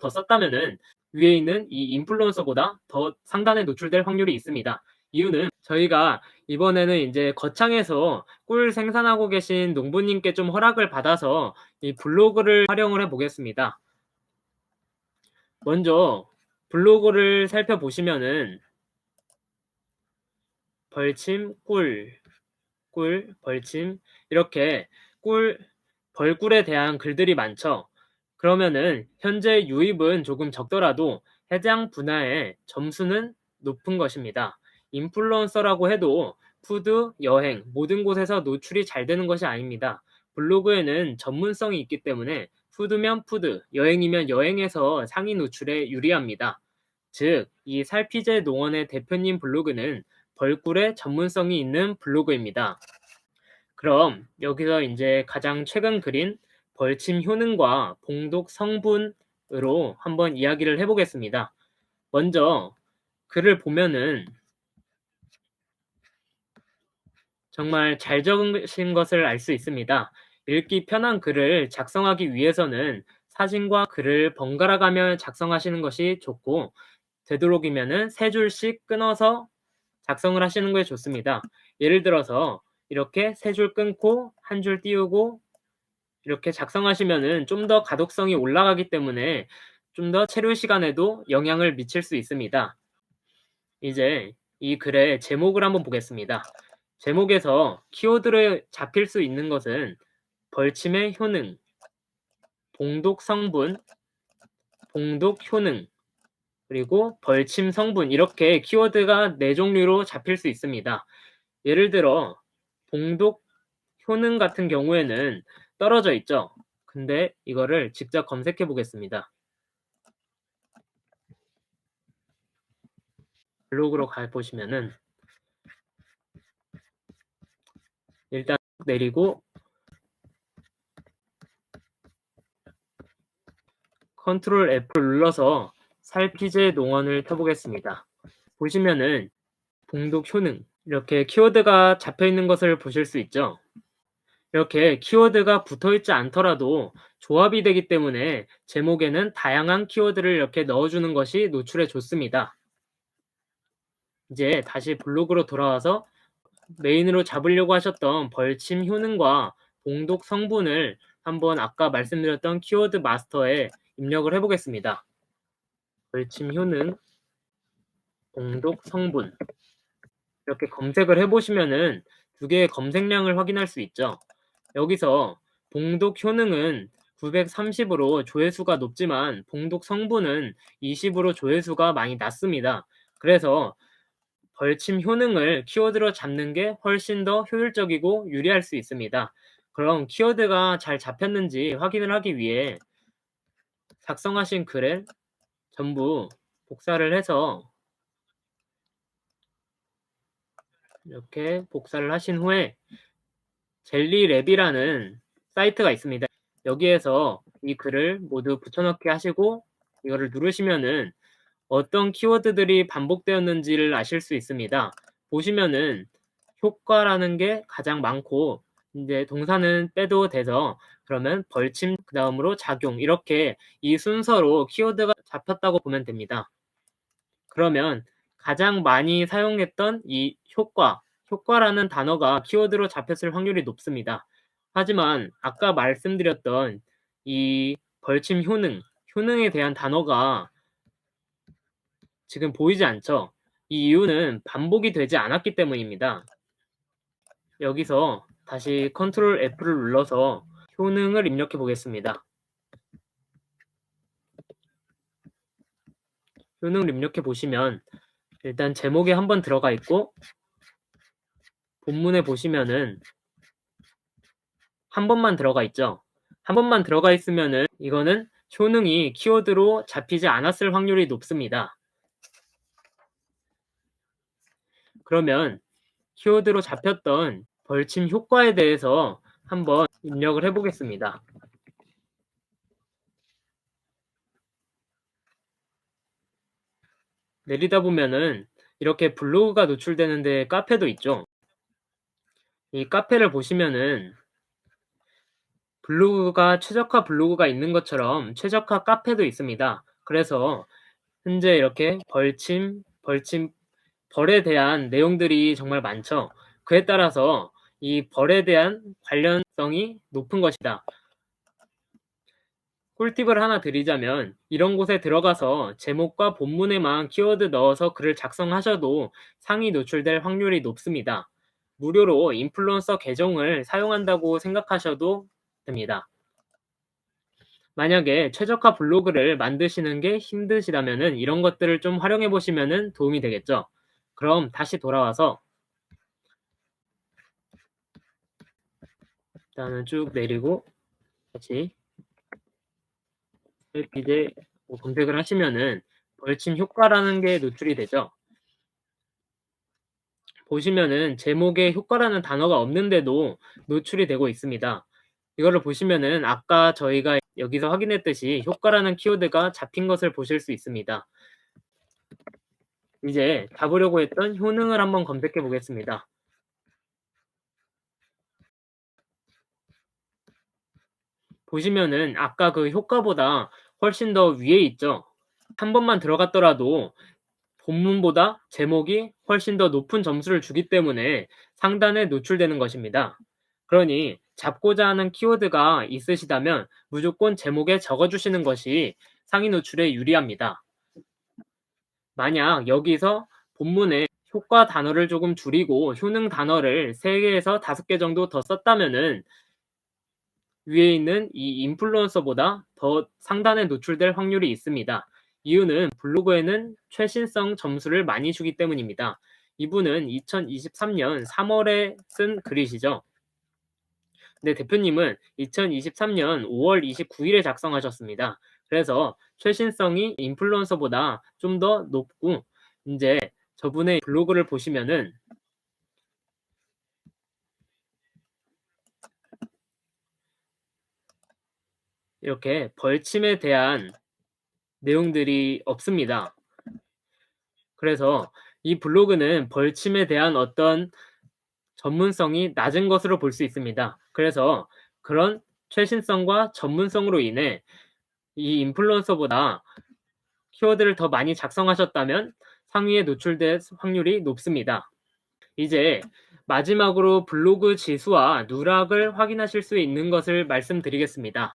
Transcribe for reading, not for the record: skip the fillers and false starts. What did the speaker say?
더 썼다면은 위에 있는 이 인플루언서보다 더 상단에 노출될 확률이 있습니다. 이유는 저희가 이번에는 이제 거창에서 꿀 생산하고 계신 농부님께 좀 허락을 받아서 이 블로그를 활용을 해 보겠습니다. 먼저 블로그를 살펴보시면은 벌침, 꿀, 벌침 이렇게 벌꿀에 대한 글들이 많죠. 그러면은 현재 유입은 조금 적더라도 해당 분야의 점수는 높은 것입니다. 인플루언서라고 해도 푸드, 여행 모든 곳에서 노출이 잘 되는 것이 아닙니다. 블로그에는 전문성이 있기 때문에 푸드면 푸드, 여행이면 여행에서 상위 노출에 유리합니다. 즉, 이 살피제 농원의 대표님 블로그는 벌꿀의 전문성이 있는 블로그입니다. 그럼 여기서 이제 가장 최근 글인 벌침 효능과 봉독 성분으로 한번 이야기를 해보겠습니다. 먼저 글을 보면은 정말 잘 적으신 것을 알 수 있습니다. 읽기 편한 글을 작성하기 위해서는 사진과 글을 번갈아 가며 작성하시는 것이 좋고, 되도록이면은 세 줄씩 끊어서 작성을 하시는 게 좋습니다. 예를 들어서 이렇게 세 줄 끊고 한 줄 띄우고 이렇게 작성하시면은 좀 더 가독성이 올라가기 때문에 좀 더 체류 시간에도 영향을 미칠 수 있습니다. 이제 이 글의 제목을 한번 보겠습니다. 제목에서 키워드를 잡힐 수 있는 것은 벌침의 효능, 봉독 성분, 봉독 효능, 그리고 벌침 성분 이렇게 키워드가 4종류로 잡힐 수 있습니다. 예를 들어 봉독 효능 같은 경우에는 떨어져 있죠. 근데 이거를 직접 검색해 보겠습니다. 블로그로 가보시면은 일단 내리고 컨트롤 F를 눌러서 살피제 농원을 펴보겠습니다. 보시면은 봉독 효능 이렇게 키워드가 잡혀 있는 것을 보실 수 있죠. 이렇게 키워드가 붙어 있지 않더라도 조합이 되기 때문에 제목에는 다양한 키워드를 이렇게 넣어주는 것이 노출에 좋습니다. 이제 다시 블로그로 돌아와서 메인으로 잡으려고 하셨던 벌침 효능과 봉독 성분을 한번 아까 말씀드렸던 키워드 마스터에 입력을 해보겠습니다. 벌침 효능, 봉독 성분 이렇게 검색을 해보시면은 두 개의 검색량을 확인할 수 있죠. 여기서 봉독 효능은 930으로 조회수가 높지만 봉독 성분은 20으로 조회수가 많이 낮습니다. 그래서 벌침 효능을 키워드로 잡는 게 훨씬 더 효율적이고 유리할 수 있습니다. 그럼 키워드가 잘 잡혔는지 확인을 하기 위해 작성하신 글에 전부 복사를 해서 이렇게 복사를 하신 후에 젤리랩이라는 사이트가 있습니다. 여기에서 이 글을 모두 붙여넣기 하시고 이거를 누르시면은 어떤 키워드들이 반복되었는지를 아실 수 있습니다. 보시면은 효과라는 게 가장 많고 이제 동사는 빼도 돼서 그러면 벌침 그 다음으로 작용 이렇게 이 순서로 키워드가 잡혔다고 보면 됩니다. 그러면 가장 많이 사용했던 이 효과라는 단어가 키워드로 잡혔을 확률이 높습니다. 하지만 아까 말씀드렸던 이 벌침 효능에 대한 단어가 지금 보이지 않죠? 이 이유는 반복이 되지 않았기 때문입니다. 여기서 다시 컨트롤 F를 눌러서 효능을 입력해 보겠습니다. 효능을 입력해 보시면 일단 제목에 한번 들어가 있고 본문에 보시면은 한 번만 들어가 있죠. 한 번만 들어가 있으면은 이거는 효능이 키워드로 잡히지 않았을 확률이 높습니다. 그러면 키워드로 잡혔던 벌침 효과에 대해서 한번 입력을 해보겠습니다. 내리다 보면은 이렇게 블로그가 노출되는데 카페도 있죠. 이 카페를 보시면은 블로그가 최적화 블로그가 있는 것처럼 최적화 카페도 있습니다. 그래서 현재 이렇게 벌에 대한 내용들이 정말 많죠. 그에 따라서 이 벌에 대한 관련성이 높은 것이다. 꿀팁을 하나 드리자면 이런 곳에 들어가서 제목과 본문에만 키워드 넣어서 글을 작성하셔도 상위 노출될 확률이 높습니다. 무료로 인플루언서 계정을 사용한다고 생각하셔도 됩니다. 만약에 최적화 블로그를 만드시는 게 힘드시다면 이런 것들을 좀 활용해 보시면 도움이 되겠죠. 그럼 다시 돌아와서 일단은 쭉 내리고 다시 이제 검색을 하시면은 벌침 효과라는 게 노출이 되죠. 보시면은 제목에 효과라는 단어가 없는데도 노출이 되고 있습니다. 이거를 보시면은 아까 저희가 여기서 확인했듯이 효과라는 키워드가 잡힌 것을 보실 수 있습니다. 이제 잡으려고 했던 효능을 한번 검색해 보겠습니다. 보시면은 아까 그 효과보다 훨씬 더 위에 있죠. 한 번만 들어갔더라도 본문보다 제목이 훨씬 더 높은 점수를 주기 때문에 상단에 노출되는 것입니다. 그러니 잡고자 하는 키워드가 있으시다면 무조건 제목에 적어주시는 것이 상위 노출에 유리합니다. 만약 여기서 본문에 효과 단어를 조금 줄이고 효능 단어를 3개에서 5개 정도 더 썼다면은 위에 있는 이 인플루언서보다 더 상단에 노출될 확률이 있습니다. 이유는 블로그에는 최신성 점수를 많이 주기 때문입니다. 이분은 2023년 3월에 쓴 글이시죠. 근데 대표님은 2023년 5월 29일에 작성하셨습니다. 그래서 최신성이 인플루언서보다 좀 더 높고 이제 저분의 블로그를 보시면은 이렇게 벌침에 대한 내용들이 없습니다. 그래서 이 블로그는 벌침에 대한 어떤 전문성이 낮은 것으로 볼 수 있습니다. 그래서 그런 최신성과 전문성으로 인해 이 인플루언서보다 키워드를 더 많이 작성하셨다면 상위에 노출될 확률이 높습니다. 이제 마지막으로 블로그 지수와 누락을 확인하실 수 있는 것을 말씀드리겠습니다.